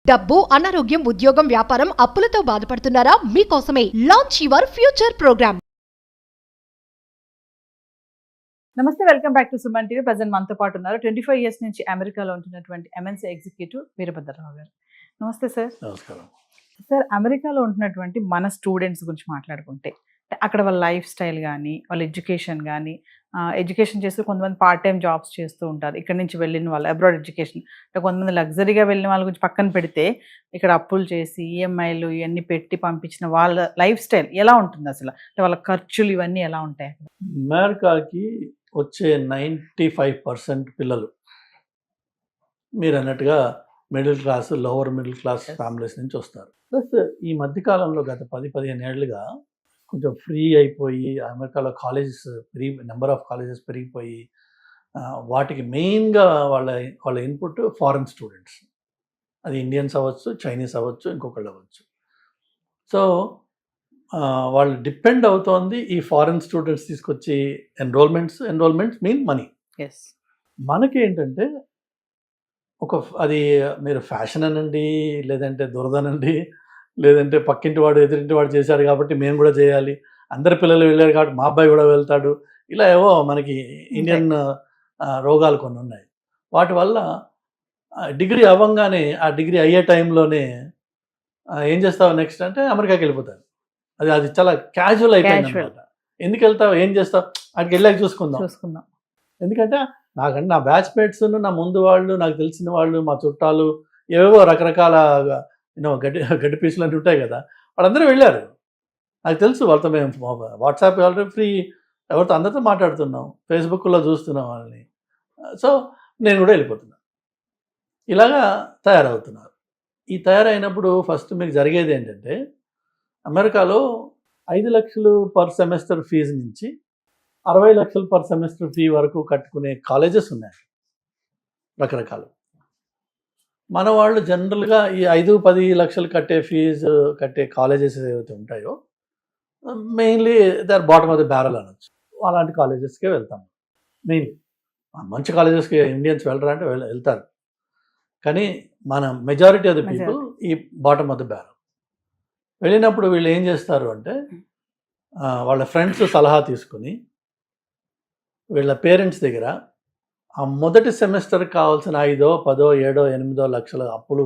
డబ్బు, అనారోగ్యం, ఉద్యోగం, వ్యాపారం, అప్పులతో బాధపడుతున్నారా? మీకోసమే లాంచ్ యువర్ ఫ్యూచర్ ప్రోగ్రామ్. నమస్తే, welcome back to Suman TV. Present మనతో పాటు ఉన్నారు 25 ఇయర్స్ నుంచి అమెరికాలో ఉంటున్నటువంటి ఎంఎన్సీ ఎగ్జిక్యూటివ్ వీరభద్రరావు గారు. నమస్తే సార్. నమస్కారం సార్, అమెరికాలో ఉంటున్నటువంటి మన స్టూడెంట్స్ గురించి మాట్లాడుకుంటే అక్కడ వాళ్ళ లైఫ్ స్టైల్ కానీ, వాళ్ళ ఎడ్యుకేషన్ కానీ, ఎడ్యుకేషన్ చేస్తూ కొంతమంది పార్ట్ టైం జాబ్స్ చేస్తూ ఉంటారు. ఇక్కడ నుంచి వెళ్ళిన వాళ్ళు అబ్రాడ్ ఎడ్యుకేషన్, అంటే కొంతమంది లగ్జరీగా వెళ్ళిన వాళ్ళ గురించి పక్కన పెడితే ఇక్కడ అప్పులు చేసి ఈఎంఐలు ఇవన్నీ పెట్టి పంపించిన వాళ్ళ లైఫ్ స్టైల్ ఎలా ఉంటుంది అసలు? అంటే వాళ్ళ ఖర్చులు ఇవన్నీ ఎలా ఉంటాయి? అమెరికాకి వచ్చే 95% పిల్లలు మీరు అన్నట్టుగా middle class, lower middle class families నుంచి వస్తారు. ప్లస్ ఈ మధ్యకాలంలో గత 10-15 ఏళ్ళుగా కొంచెం ఫ్రీ అయిపోయి అమెరికాలో కాలేజెస్ నెంబర్ ఆఫ్ కాలేజెస్ పెరిగిపోయి వాటికి మెయిన్గా వాళ్ళ ఇన్పుట్ ఫారెన్ స్టూడెంట్స్. అది ఇండియన్స్ అవ్వచ్చు, చైనీస్ అవ్వచ్చు, ఇంకొకళ్ళు అవ్వచ్చు. సో వాళ్ళు డిపెండ్ అవుతోంది ఈ ఫారెన్ స్టూడెంట్స్ తీసుకొచ్చి ఎన్రోల్మెంట్స్ మీన్ మనీ. ఎస్, మనకి ఏంటంటే అది మీరు ఫ్యాషన్ అనండి, లేదంటే దురదనండి, లేదంటే పక్కింటి వాడు ఎదురింటి వాడు చేశాడు కాబట్టి మేము కూడా చేయాలి, అందరి పిల్లలు వెళ్ళారు కాబట్టి మా అబ్బాయి కూడా వెళ్తాడు, ఇలా ఏవో మనకి ఇండియన్ రోగాలు కొన్ని ఉన్నాయి. వాటి వల్ల డిగ్రీ అవ్వంగానే ఆ డిగ్రీ అయ్యే టైంలోనే ఏం చేస్తావు నెక్స్ట్ అంటే అమెరికాకి వెళ్ళిపోతారు. అది చాలా క్యాజువల్ అయిపోయింది అనమాట. ఎందుకు వెళ్తావు, ఏం చేస్తావు, అక్కడికి వెళ్ళాక చూసుకుందాం. ఎందుకంటే నాకంటే నా బ్యాచ్ మేట్స్, నా ముందు వాళ్ళు, నాకు తెలిసిన వాళ్ళు, మా చుట్టాలు, ఏవేవో రకరకాల గడ్డి పీసులు అన్నీ ఉంటాయి కదా, వాళ్ళందరూ వెళ్ళారు. నాకు తెలుసు, వాళ్ళతో మేము వాట్సాప్ ఆల్రెడీ ఫ్రీ, ఎవరితో అందరితో మాట్లాడుతున్నాం, ఫేస్బుక్లో చూస్తున్నాం వాళ్ళని. సో నేను కూడా వెళ్ళిపోతున్నాను. ఇలాగా తయారవుతున్నారు. ఈ తయారైనప్పుడు ఫస్ట్ మీకు జరిగేది ఏంటంటే, అమెరికాలో 5 లక్షలు పర్ సెమిస్టర్ ఫీజు నుంచి 60 లక్షలు పర్ సెమిస్టర్ ఫీ వరకు కట్టుకునే కాలేజెస్ ఉన్నాయి రకరకాలు. మన వాళ్ళు జనరల్గా ఈ 5-10 లక్షలు కట్టే కాలేజెస్ ఏవైతే ఉంటాయో mainly they are bottom of the barrel అనొచ్చు. అలాంటి కాలేజెస్కే వెళ్తాం మెయిన్లీ. మంచి కాలేజెస్కి ఇండియన్స్ వెళ్ళరా అంటే వెళ్తారు, కానీ మన మెజారిటీ ఆఫ్ ద పీపుల్ ఈ బాటమ్ ఆఫ్ ద బ్యారల్. వెళ్ళినప్పుడు వీళ్ళు ఏం చేస్తారు అంటే వాళ్ళ ఫ్రెండ్స్ సలహా తీసుకుని వీళ్ళ పేరెంట్స్ దగ్గర ఆ మొదటి సెమిస్టర్కి కావాల్సిన 5, 10, 7, 8 లక్షల అప్పులు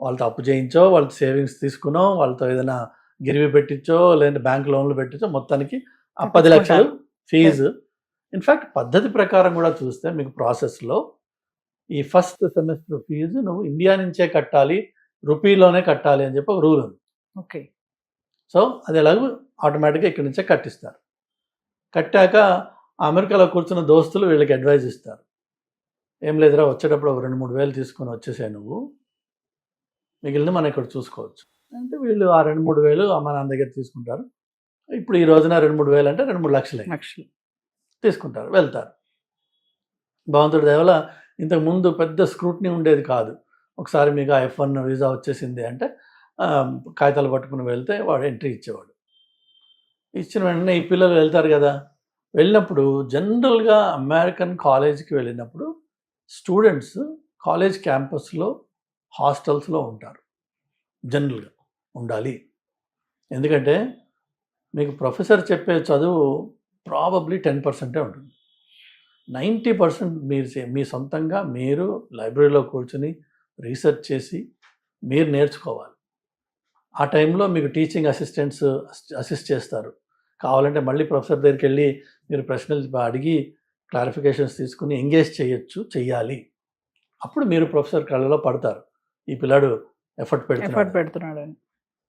వాళ్ళతో అప్పు చేయించో, వాళ్ళ సేవింగ్స్ తీసుకునో, వాళ్ళతో ఏదైనా గిరివి పెట్టించో, లేదంటే బ్యాంక్ లోన్లు పెట్టించో, మొత్తానికి ఆ 10 లక్షలు ఫీజు. ఇన్ఫ్యాక్ట్ పద్ధతి ప్రకారం కూడా చూస్తే మీకు ప్రాసెస్లో ఈ ఫస్ట్ సెమిస్టర్ ఫీజు నువ్వు ఇండియా నుంచే కట్టాలి, రూపీలోనే కట్టాలి అని చెప్పి ఒక రూల్ ఉంది. ఓకే. సో అది ఎలాగో ఆటోమేటిక్గా ఇక్కడి నుంచే కట్టిస్తారు. కట్టాక అమెరికాలో కూర్చున్న దోస్తులు వీళ్ళకి అడ్వైజ్ ఇస్తారు, ఏం లేదురా వచ్చేటప్పుడు ఒక 2-3 వేలు తీసుకొని వచ్చేసాయి, నువ్వు మిగిలిన మనం ఇక్కడ చూసుకోవచ్చు అంటే వీళ్ళు ఆ 2-3 వేలు అమ్మ నాన్న దగ్గర తీసుకుంటారు. ఇప్పుడు ఈ రోజున 2-3 వేలు అంటే 2-3 లక్షలు తీసుకుంటారు, వెళ్తారు. భగవంతుడి దయ వల్ల ఇంతకుముందు పెద్ద స్క్రూట్నీ ఉండేది కాదు. ఒకసారి మీకు ఆ F1 వీసా వచ్చేసింది అంటే కాగితాలు పట్టుకుని వెళ్తే వాడు ఎంట్రీ ఇచ్చేవాడు. ఇచ్చిన వెంటనే ఈ పిల్లలు వెళ్తారు కదా, వెళ్ళినప్పుడు జనరల్గా అమెరికన్ కాలేజ్కి వెళ్ళినప్పుడు స్టూడెంట్స్ కాలేజ్ క్యాంపస్లో హాస్టల్స్లో ఉంటారు. జనరల్గా ఉండాలి, ఎందుకంటే మీకు ప్రొఫెసర్ చెప్పే చదువు ప్రాబబ్లీ 10% ఉంటుంది. 90% మీ సొంతంగా మీరు లైబ్రరీలో కూర్చొని రీసెర్చ్ చేసి మీరు నేర్చుకోవాలి. ఆ టైంలో మీకు టీచింగ్ అసిస్టెంట్స్ అసిస్ట్ చేస్తారు. కావాలంటే మళ్ళీ ప్రొఫెసర్ దగ్గరికి వెళ్ళి మీరు ప్రశ్నలు అడిగి క్లారిఫికేషన్స్ తీసుకుని ఎంగేజ్ చెయ్యాలి. అప్పుడు మీరు ప్రొఫెసర్ కళ్ళలో పడతారు, ఈ పిల్లాడు ఎఫర్ట్ పెడుతున్నాడు అని.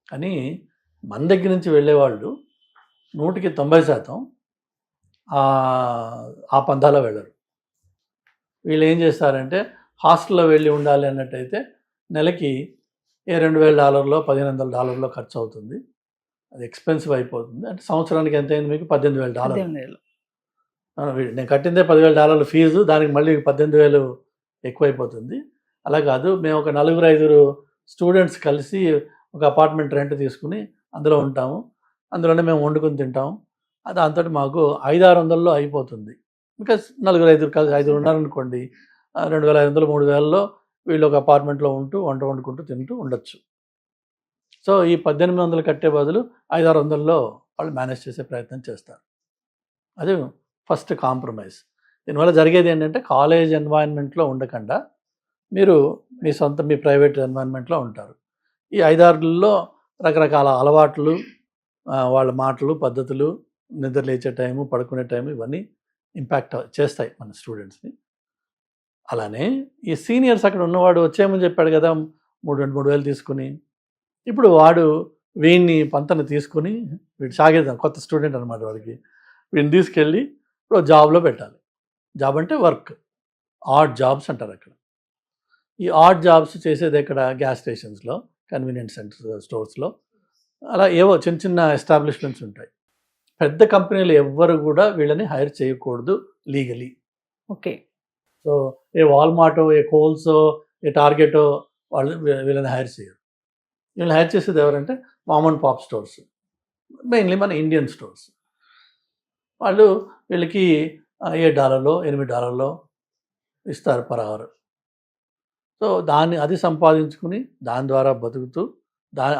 కానీ మన దగ్గర నుంచి వెళ్ళేవాళ్ళు 100% ఆ పందాలో వెళ్ళరు. వీళ్ళు ఏం చేస్తారంటే హాస్టల్లో వెళ్ళి ఉండాలి అన్నట్టయితే నెలకి $2,000, $1,500 ఖర్చు అవుతుంది. అది ఎక్స్పెన్సివ్ అయిపోతుంది. అంటే సంవత్సరానికి ఎంత అయింది మీకు? $18,000. నేను కట్టిందే $10,000 ఫీజు, దానికి మళ్ళీ 18,000 ఎక్కువైపోతుంది. అలా కాదు, మేము ఒక 4-5 స్టూడెంట్స్ కలిసి ఒక అపార్ట్మెంట్ రెంట్ తీసుకుని అందులో ఉంటాము, అందులోనే మేము వండుకొని తింటాము, దాంతో మాకు 500-600లో అయిపోతుంది. బికాస్ 4-5 ఉన్నారనుకోండి, 2,500, 3,000లో వీళ్ళు ఒక అపార్ట్మెంట్లో ఉంటూ వంట వండుకుంటూ తింటూ ఉండొచ్చు. సో ఈ 1800 కట్టే బదులు 500-600లో వాళ్ళు మేనేజ్ చేసే ప్రయత్నం చేస్తారు. అది ఫస్ట్ కాంప్రమైజ్. దీనివల్ల జరిగేది ఏంటంటే కాలేజ్ ఎన్వైరన్మెంట్లో ఉండకుండా మీరు మీ ప్రైవేట్ ఎన్వైరన్మెంట్లో ఉంటారు. ఈ 5-6లో రకరకాల అలవాట్లు, వాళ్ళ మాటలు, పద్ధతులు, నిద్ర లేచే టైము, పడుకునే టైము ఇవన్నీ ఇంపాక్ట్ చేస్తాయి మన స్టూడెంట్స్ని. అలానే ఈ సీనియర్స్ అక్కడ ఉన్నవాడు వచ్చేయమని చెప్పాడు కదా 3,000 తీసుకుని, ఇప్పుడు వాడు వీడిని పంతను తీసుకుని వీడు సాగేద్దాం, కొత్త స్టూడెంట్ అనమాట వాడికి, వీడిని తీసుకెళ్ళి ఇప్పుడు జాబ్లో పెట్టాలి. జాబ్ అంటే వర్క్, ఆడ్ జాబ్స్ అంటారు అక్కడ. ఈ ఆడ్ జాబ్స్ చేసేది ఎక్కడ? గ్యాస్ స్టేషన్స్లో, కన్వీనియంట్ స్టోర్స్లో, అలా ఏవో చిన్న చిన్న ఎస్టాబ్లిష్మెంట్స్ ఉంటాయి. పెద్ద కంపెనీలు ఎవ్వరు కూడా వీళ్ళని హైర్ చేయకూడదు లీగలీ. ఓకే. సో ఏ వాల్మార్టో, ఏ కోల్సో, ఏ టార్గెటో వాళ్ళు వీళ్ళని హైర్ చేయరు. వీళ్ళని హైర్ చేసేది ఎవరంటే mom and pop stores, mainly మన ఇండియన్ స్టోర్స్. వాళ్ళు వీళ్ళకి $7, $8 ఇస్తారు పర్ అవర్. సో అది సంపాదించుకుని దాని ద్వారా బతుకుతూ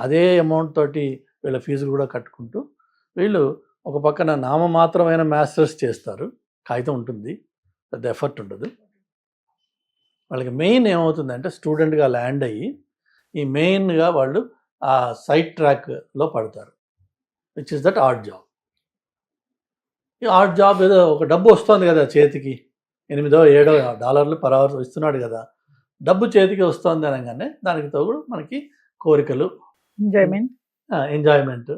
అదే అమౌంట్ తోటి వీళ్ళ ఫీజులు కూడా కట్టుకుంటూ వీళ్ళు ఒక పక్కన నామమాత్రమైన మాస్టర్స్ చేస్తారు. కాగితం ఉంటుంది, పెద్ద ఎఫర్ట్ ఉండదు. వాళ్ళకి మెయిన్ ఏమవుతుందంటే స్టూడెంట్గా ల్యాండ్ అయ్యి ఈ మెయిన్గా వాళ్ళు ఆ సైడ్ ట్రాక్లో పడతారు, which is that art job. ఈ ఆర్ట్ జాబ్ ఏదో ఒక డబ్బు వస్తుంది కదా చేతికి, $8-7 పర్ అవర్ ఇస్తున్నాడు కదా, డబ్బు చేతికి వస్తుంది అనగానే దానికి తోడు మనకి కోరికలు, ఎంజాయ్మెంట్,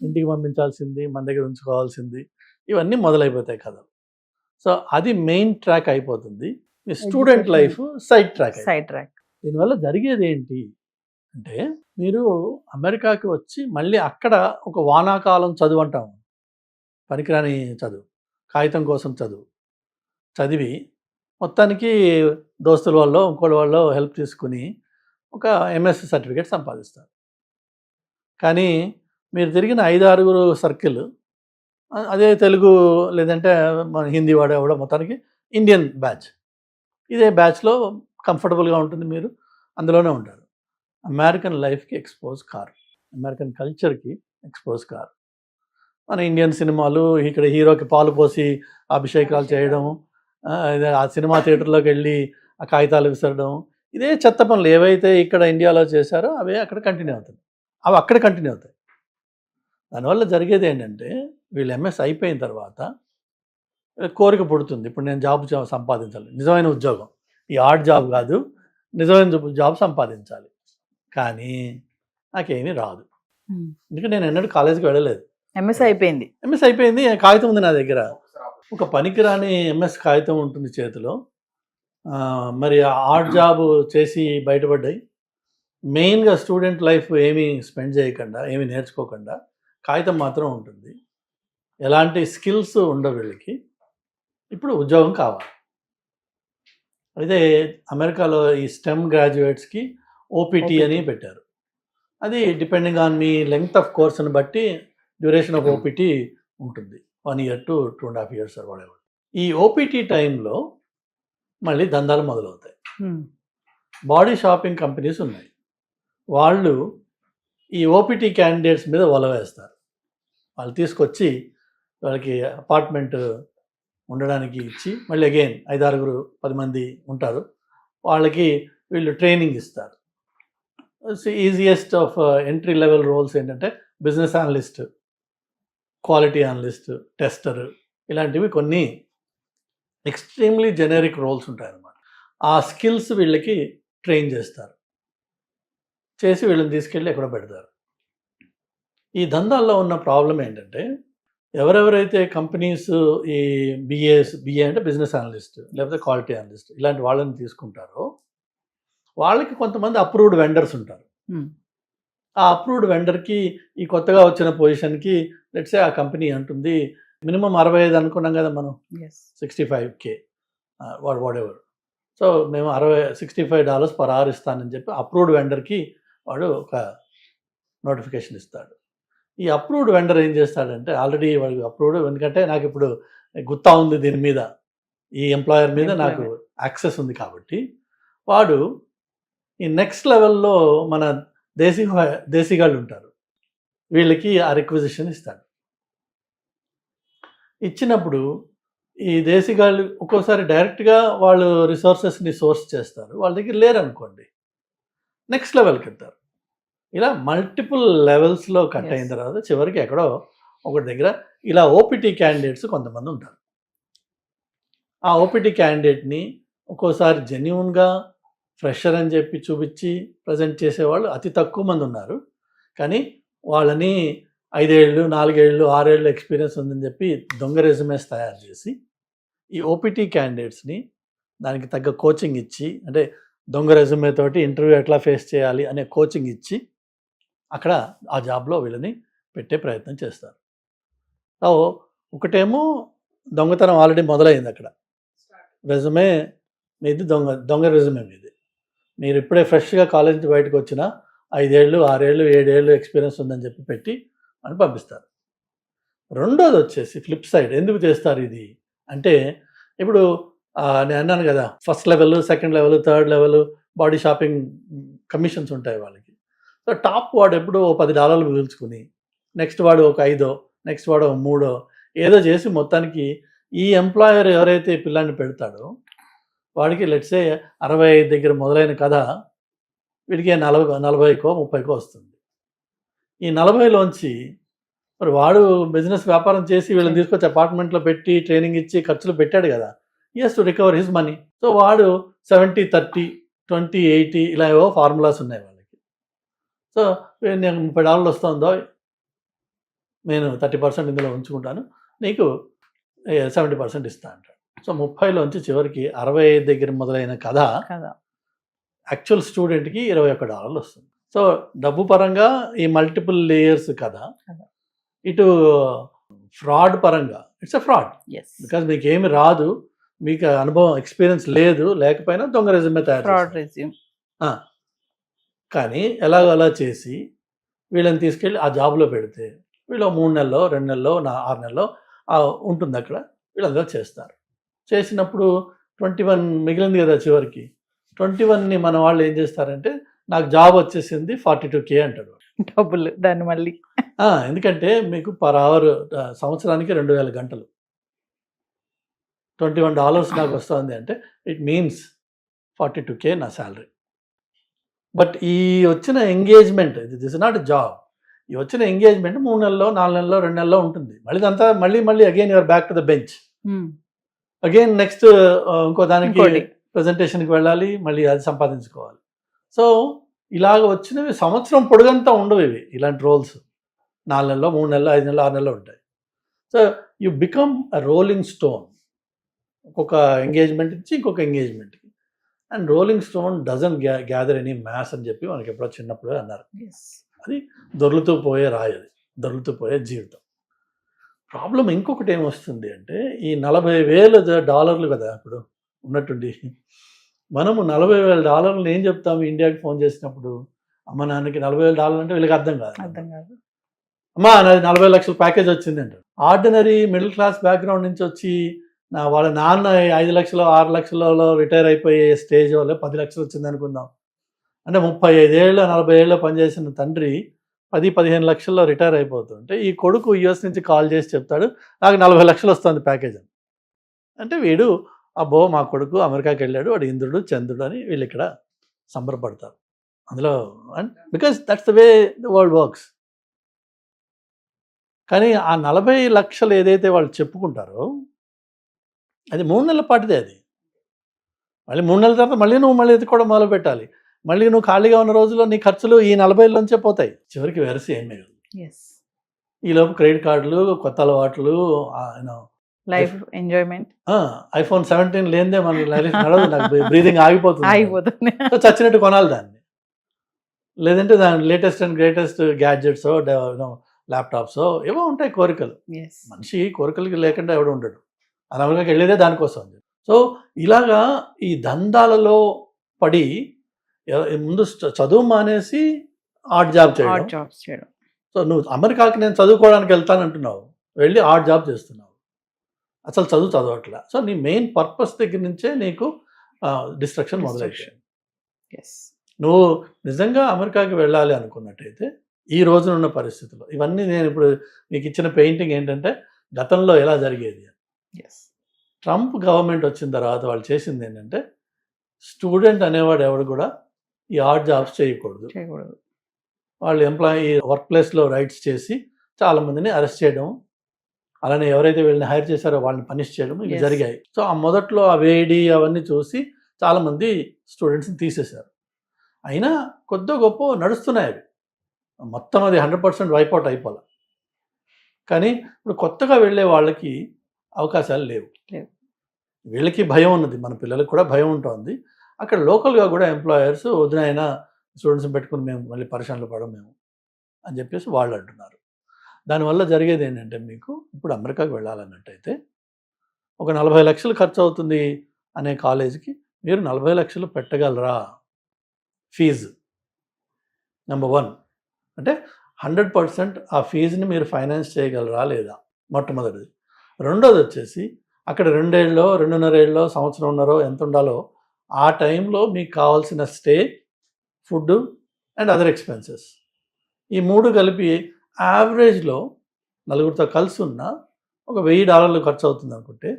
ఇంటికి పంపించాల్సింది, మన దగ్గర ఉంచుకోవాల్సింది, ఇవన్నీ మొదలైపోతాయి కదా. సో అది మెయిన్ ట్రాక్ అయిపోతుంది. మీ స్టూడెంట్ లైఫ్ సైడ్ ట్రాక్. దీనివల్ల జరిగేది ఏంటి అంటే మీరు అమెరికాకి వచ్చి మళ్ళీ అక్కడ ఒక వానాకాలం చదువు అంటాము, పనికిరాని చదువు, కాగితం కోసం చదివి మొత్తానికి దోస్తుల వల్ల ఇంకోటి వాళ్ళు హెల్ప్ తీసుకుని ఒక ఎంఎస్సి సర్టిఫికేట్ సంపాదిస్తారు. కానీ మీరు తిరిగిన 5-6 సర్కిల్ అదే తెలుగు లేదంటే మన హిందీ వాడే కూడా మొత్తానికి ఇండియన్ బ్యాచ్, ఇదే బ్యాచ్లో కంఫర్టబుల్గా ఉంటుంది, మీరు అందులోనే ఉంటారు. అమెరికన్ లైఫ్కి ఎక్స్పోజ్ కారు, అమెరికన్ కల్చర్కి ఎక్స్పోజ్ కారు. మన ఇండియన్ సినిమాలు ఇక్కడ హీరోకి పాలు పోసి అభిషేకాలు చేయడం, ఆ సినిమా థియేటర్లోకి వెళ్ళి ఆ కాగితాలు విసరడం, ఇదే చెత్త పనులు ఏవైతే ఇక్కడ ఇండియాలో చేశారో అవే అక్కడ కంటిన్యూ అవుతాయి, అవి అక్కడ కంటిన్యూ అవుతాయి. దానివల్ల జరిగేది ఏంటంటే వీళ్ళు ఎంఎస్ అయిపోయిన తర్వాత కోరిక పుడుతుంది, ఇప్పుడు నేను జాబ్ సంపాదించాలి, నిజమైన ఉద్యోగం, ఈ ఆర్ట్ జాబ్ కాదు, నిజమైన జాబ్ సంపాదించాలి. కానీ నాకేమీ రాదు, ఎందుకంటే నేను ఎన్నడూ కాలేజీకి వెళ్ళలేదు. ఎంఎస్ అయిపోయింది, కాగితం ఉంది నా దగ్గర, ఒక పనికిరాని ఎంఎస్ కాగితం ఉంటుంది చేతిలో. మరి ఆర్ట్ జాబ్ చేసి బయటపడ్డాయి. మెయిన్గా స్టూడెంట్ లైఫ్ ఏమీ స్పెండ్ చేయకుండా, ఏమీ నేర్చుకోకుండా కాగితం మాత్రం ఉంటుంది, ఎలాంటి స్కిల్స్ ఉండవు వీళ్ళకి. ఇప్పుడు ఉద్యోగం కావాలి. అయితే అమెరికాలో ఈ స్టెమ్ గ్రాడ్యుయేట్స్కి ఓపీటీ అని పెట్టారు. అది డిపెండింగ్ ఆన్ మీ లెంగ్త్ ఆఫ్ కోర్స్ని బట్టి డ్యూరేషన్ ఆఫ్ ఓపీటీ ఉంటుంది, 1 year to 2.5 years or whatever. ఈ ఓపీటీ టైంలో మళ్ళీ దందాలు మొదలవుతాయి. బాడీ షాపింగ్ కంపెనీస్ ఉన్నాయి, వాళ్ళు ఈ ఓపీటీ క్యాండిడేట్స్ మీద వల వేస్తారు. వాళ్ళు తీసుకొచ్చి వాళ్ళకి అపార్ట్మెంట్ ఉండడానికి ఇచ్చి మళ్ళీ అగైన్ 5-6-10 మంది ఉంటారు, వాళ్ళకి వీళ్ళు ట్రైనింగ్ ఇస్తారు. Easiest of entry level roles ఏంటంటే business analyst, quality analyst, tester, ఇలాంటివి కొన్ని ఎక్స్ట్రీమ్లీ జెనరిక్ రోల్స్ ఉంటాయన్నమాట. ఆ స్కిల్స్ వీళ్ళకి ట్రైన్ చేస్తారు, చేసి వీళ్ళని తీసుకెళ్ళి ఎక్కడ పెడతారు. ఈ దందాల్లో ఉన్న ప్రాబ్లం ఏంటంటే ఎవరెవరైతే కంపెనీస్ ఈ బిఏ అంటే బిజినెస్ అనలిస్ట్ లేకపోతే క్వాలిటీ అనలిస్ట్ ఇలాంటి వాళ్ళని తీసుకుంటారో వాళ్ళకి కొంతమంది అప్రూవ్డ్ వెండర్స్ ఉంటారు. ఆ అప్రూవ్డ్ వెండర్కి ఈ కొత్తగా వచ్చిన పొజిషన్కి లెట్సే ఆ కంపెనీ అంటుంది మినిమం 65 అనుకున్నాం కదా మనం, 65K వాట్ ఎవర్. సో మేము $65 per hour ఇస్తానని చెప్పి అప్రూవ్డ్ వెండర్కి వాడు ఒక నోటిఫికేషన్ ఇస్తాడు. ఈ అప్రూవ్డ్ వెండర్ ఏం చేస్తాడంటే ఆల్రెడీ వాడికి అప్రూవ్డ్, ఎందుకంటే నాకు ఇప్పుడు గుత్తా ఉంది దీని మీద, ఈ ఎంప్లాయర్ మీద నాకు యాక్సెస్ ఉంది కాబట్టి వాడు ఈ నెక్స్ట్ లెవెల్లో మన దేశీగాళ్ళు ఉంటారు, వీళ్ళకి ఆ రిక్విజిషన్ ఇస్తాడు. ఇచ్చినప్పుడు ఈ దేశీగాళ్ళు ఒక్కోసారి డైరెక్ట్గా వాళ్ళు రిసోర్సెస్ని సోర్స్ చేస్తారు, వాళ్ళ దగ్గర లేరనుకోండి నెక్స్ట్ లెవెల్కి వెళ్తారు. ఇలా మల్టిపుల్ లెవెల్స్లో కట్ అయిన తర్వాత చివరికి ఎక్కడో ఒకటి దగ్గర ఇలా ఓపీటీ క్యాండిడేట్స్ కొంతమంది ఉంటారు. ఆ ఓపీటీ క్యాండిడేట్ని ఒక్కోసారి జెన్యూన్గా ఫ్రెషర్ అని చెప్పి చూపించి ప్రజెంట్ చేసేవాళ్ళు అతి తక్కువ మంది ఉన్నారు. కానీ వాళ్ళని 5 ఏళ్ళు 4 ఏళ్ళు 6 ఏళ్ళు ఎక్స్పీరియన్స్ ఉందని చెప్పి దొంగ రెజ్యూమేస్ తయారు చేసి ఈ ఓపీటీ క్యాండిడేట్స్ని దానికి తగ్గ కోచింగ్ ఇచ్చి, అంటే దొంగ రెజ్యూమే తోటి ఇంటర్వ్యూ ఎట్లా ఫేస్ చేయాలి అనే కోచింగ్ ఇచ్చి అక్కడ ఆ జాబ్లో వీళ్ళని పెట్టే ప్రయత్నం చేస్తారు. సో ఒకటేమో దొంగతనం ఆల్రెడీ మొదలైంది, అక్కడ రెజ్యూమే మీది దొంగ రెజ్యూమే మీది, మీరు ఇప్పుడే ఫ్రెష్గా కాలేజ్ నుంచి బయటకు వచ్చిన 5 ఏళ్ళు 6 ఏళ్ళు 7 ఏళ్ళు ఎక్స్పీరియన్స్ ఉందని చెప్పి పెట్టి అని పంపిస్తారు. రెండోది వచ్చేసి ఫ్లిప్ సైడ్. ఎందుకు చేస్తారు ఇది అంటే, ఇప్పుడు నేను అన్నాను కదా, first level, second level, third level body shopping commissions ఉంటాయి వాళ్ళకి. సో టాప్ వాడు ఎప్పుడో $10 మిగుల్చుకుని, నెక్స్ట్ వాడు ఒక 5, నెక్స్ట్ వాడు ఒక 3 ఏదో చేసి మొత్తానికి ఈ ఎంప్లాయర్ ఎవరైతే పిల్లాన్ని పెడతాడో వాడికి లెట్సే 65 దగ్గర మొదలైన కథ వీడికి 40కో 30కో వస్తుంది. ఈ 40లోంచి మరి వాడు బిజినెస్ వ్యాపారం చేసి వీళ్ళని తీసుకొచ్చి అపార్ట్మెంట్లో పెట్టి ట్రైనింగ్ ఇచ్చి ఖర్చులు పెట్టాడు కదా, he has to recover his money. So వాడు 70-30 20-80 ఇలా ఏవో ఫార్ములాస్ ఉన్నాయి వాళ్ళకి. సో నేను $30 వస్తుందో నేను 30% ఇందులో ఉంచుకుంటాను, నీకు 70% ఇస్తా అంటాడు. సో 30లోంచి చివరికి 65 దగ్గర మొదలైన కథ యాక్చువల్ స్టూడెంట్కి $21 వస్తుంది. సో డబ్బు పరంగా ఈ మల్టిపుల్ లేయర్స్ కథ, ఇటు ఫ్రాడ్ పరంగా ఇట్స్ ఎ ఫ్రాడ్. బికాజ్ మీకు ఏమి రాదు, మీకు అనుభవం ఎక్స్పీరియన్స్ లేదు, లేకపోయినా దొంగ రెజ్యూమే తయారు. కానీ ఎలాగోలా చేసి వీళ్ళని తీసుకెళ్ళి ఆ జాబ్లో పెడితే వీళ్ళు 3 నెలలో 2 నెలలో 6 నెలలో ఉంటుంది అక్కడ, వీళ్ళందరూ చేస్తారు. చేసినప్పుడు 21 మిగిలింది కదా, చివరికి 21ని మన వాళ్ళు ఏం చేస్తారంటే, నాకు జాబ్ వచ్చేసింది 42K అంటాడు డబ్బులు దాన్ని మళ్ళీ. ఎందుకంటే మీకు పర్ అవర్ సంవత్సరానికి 2000 గంటలు, $21 నాకు వస్తుంది అంటే ఇట్ మీన్స్ 42K నా శాలరీ. బట్ ఈ వచ్చిన engagement, this is not job, ఈ వచ్చిన ఎంగేజ్మెంట్ 3 నెలల్లో 4 నెలల్లో 2 నెలల్లో ఉంటుంది. మళ్ళీ again your back to the bench, again next ఇంకో దానికి ప్రజెంటేషన్కి వెళ్ళాలి, మళ్ళీ అది సంపాదించుకోవాలి. సో ఇలాగ వచ్చినవి సంవత్సరం పొడుగంతా ఉండవు ఇవి, ఇలాంటి రోల్స్ 4 నెలల్లో 3 నెలల్లో 5 నెలల్లో 6 నెలల్లో ఉంటాయి. So you become a rolling stone, ఒక్కొక్క ఎంగేజ్మెంట్ ఇచ్చి ఇంకొక ఎంగేజ్మెంట్కి. And rolling stone doesn't gather any moss అని చెప్పి మనకి ఎప్పుడో చిన్నప్పుడు అన్నారు. అది దొర్లుతూ పోయే రాయి, అది దొర్లుతూ పోయే జీవితం. ప్రాబ్లం ఇంకొకటి ఏమొస్తుంది అంటే, ఈ $40,000 కదా ఇప్పుడు ఉన్నట్టుండి, మనము $40,000 ఏం చెప్తాము ఇండియాకి ఫోన్ చేసినప్పుడు, అమ్మ నాన్నకి $40,000 అంటే వీళ్ళకి అర్థం కాదు. అమ్మా నాది 40 లక్షల ప్యాకేజ్ వచ్చింది అంటారు. ఆర్డినరీ మిడిల్ క్లాస్ బ్యాక్గ్రౌండ్ నుంచి వచ్చి వాళ్ళ నాన్న 5 లక్షలు 6 లక్షలలో రిటైర్ అయిపోయే స్టేజ్ వల్ల 10 లక్షలు వచ్చింది అనుకుందాం. అంటే 35 ఏళ్ళు 40 ఏళ్ళు పనిచేసిన తండ్రి 10-15 లక్షల్లో రిటైర్ అయిపోతుంటే, ఈ కొడుకు US నుంచి కాల్ చేసి చెప్తాడు, నాకు 40 లక్షలు వస్తుంది ప్యాకేజ్ అని. అంటే వీడు అబ్బో మా కొడుకు అమెరికాకి వెళ్ళాడు, వాడు ఇంద్రుడు చంద్రుడు అని వీళ్ళు ఇక్కడ సంబరపడతారు అందులో. And because that's the way the world works. కానీ ఆ 40 లక్షలు ఏదైతే వాళ్ళు చెప్పుకుంటారో అది 3 నెలల పాటిదే. అది మళ్ళీ 3 నెలల తర్వాత మళ్ళీ ఎత్తుకోవడం మొదలు పెట్టాలి. మళ్ళీ నువ్వు ఖాళీగా ఉన్న రోజుల్లో నీ ఖర్చులు ఈ 40లోంచే పోతాయి. చివరికి వెరసి ఏం మిగలదు. ఈలోపు క్రెడిట్ కార్డులు, కొత్త అలవాట్లు, లైఫ్ ఎంజాయ్మెంట్. iPhone 17 లేనిదే మన లైఫ్ నడవదు, నాకు బ్రీదింగ్ ఆగిపోతుంది. సో చచ్చినట్టు కొనాలి దాన్ని, లేదంటే దాని latest and greatest gadgets, laptops ఏవో ఉంటాయి కోరికలు. మనిషి కోరికలకి లేకుండా ఎవడు ఉండడు, అది అమెరికాకి వెళ్ళేదే దానికోసం. సో ఇలాగా ఈ దందాలలో పడి ముందు చదువు మానేసి ఆర్ట్ జాబ్ చేయడం. సో నువ్వు అమెరికాకి నేను చదువుకోవడానికి వెళ్తానంటున్నావు, వెళ్ళి ఆర్ట్ జాబ్ చేస్తున్నావు, అసలు చదవట్లా. సో నీ మెయిన్ పర్పస్ దగ్గర నుంచే నీకు డిస్ట్రక్షన్ మొదలైంది. నువ్వు నిజంగా అమెరికాకి వెళ్ళాలి అనుకున్నట్టయితే ఈ రోజునున్న పరిస్థితుల్లో ఇవన్నీ నేను ఇప్పుడు మీకు ఇచ్చిన పెయింటింగ్ ఏంటంటే గతంలో ఎలా జరిగేది. ఎస్. ట్రంప్ గవర్నమెంట్ వచ్చిన తర్వాత వాళ్ళు చేసింది ఏంటంటే స్టూడెంట్ అనేవాడు ఎవడు కూడా ఈ ఆర్ట్ జాబ్స్ చేయకూడదు. చేయకూడదు. వాళ్ళు ఎంప్లాయీ వర్క్ ప్లేస్లో రైట్స్ చేసి చాలామందిని అరెస్ట్ చేయడం, అలానే ఎవరైతే వీళ్ళని హైర్ చేశారో వాళ్ళని పనిష్ చేయడం ఇవి Yes. జరిగాయి. సో ఆ మొదట్లో ఆ వేడి అవన్నీ చూసి చాలామంది స్టూడెంట్స్ని తీసేశారు. అయినా కొద్దో గొప్ప నడుస్తున్నాయి అవి. మొత్తం అది 100% వైపౌట్ అయిపోలే. కానీ ఇప్పుడు కొత్తగా వెళ్ళే వాళ్ళకి అవకాశాలు లేవు. లేవు. వీళ్ళకి భయం ఉన్నది, మన పిల్లలకు కూడా భయం ఉంటుంది. అక్కడ లోకల్గా కూడా ఎంప్లాయర్స్ వదినైనా స్టూడెంట్స్ని పెట్టుకుని మేము మళ్ళీ పరిశ్రమలు పడం మేము అని చెప్పేసి వాళ్ళు అంటున్నారు. దానివల్ల జరిగేది ఏంటంటే మీకు ఇప్పుడు అమెరికాకు వెళ్ళాలన్నట్టయితే ఒక 40 లక్షలు ఖర్చు అవుతుంది అనే కాలేజీకి మీరు 40 లక్షలు పెట్టగలరా ఫీజు? నెంబర్ 1 అంటే 100% ఆ ఫీజుని మీరు ఫైనాన్స్ చేయగలరా లేదా మొట్టమొదటిది. రెండోది వచ్చేసి అక్కడ 2 ఏళ్ళలో 2.5 ఏళ్ళలో సంవత్సరంన్నరో ఎంత ఉండాలో ఆ టైంలో మీకు కావాల్సిన stay, food and other expenses ఈ 3 కలిపి యావరేజ్లో నలుగురితో కలిసి ఉన్న ఒక $1000 ఖర్చు అవుతుంది అనుకుంటే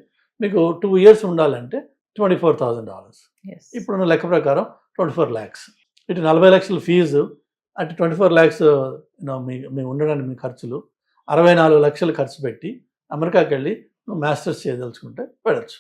మీకు 2 years ఉండాలంటే $24,000. ఎస్. ఇప్పుడున్న లెక్క ప్రకారం 24 lakhs. ఇటు 40 లక్షల ఫీజు, అటు 24 lakhs మీ ఉండడానికి మీ ఖర్చులు, 64 లక్షలు ఖర్చు పెట్టి అమెరికాకి వెళ్ళి నువ్వు మాస్టర్స్ చేయదలుచుకుంటే వెళ్ళచ్చు.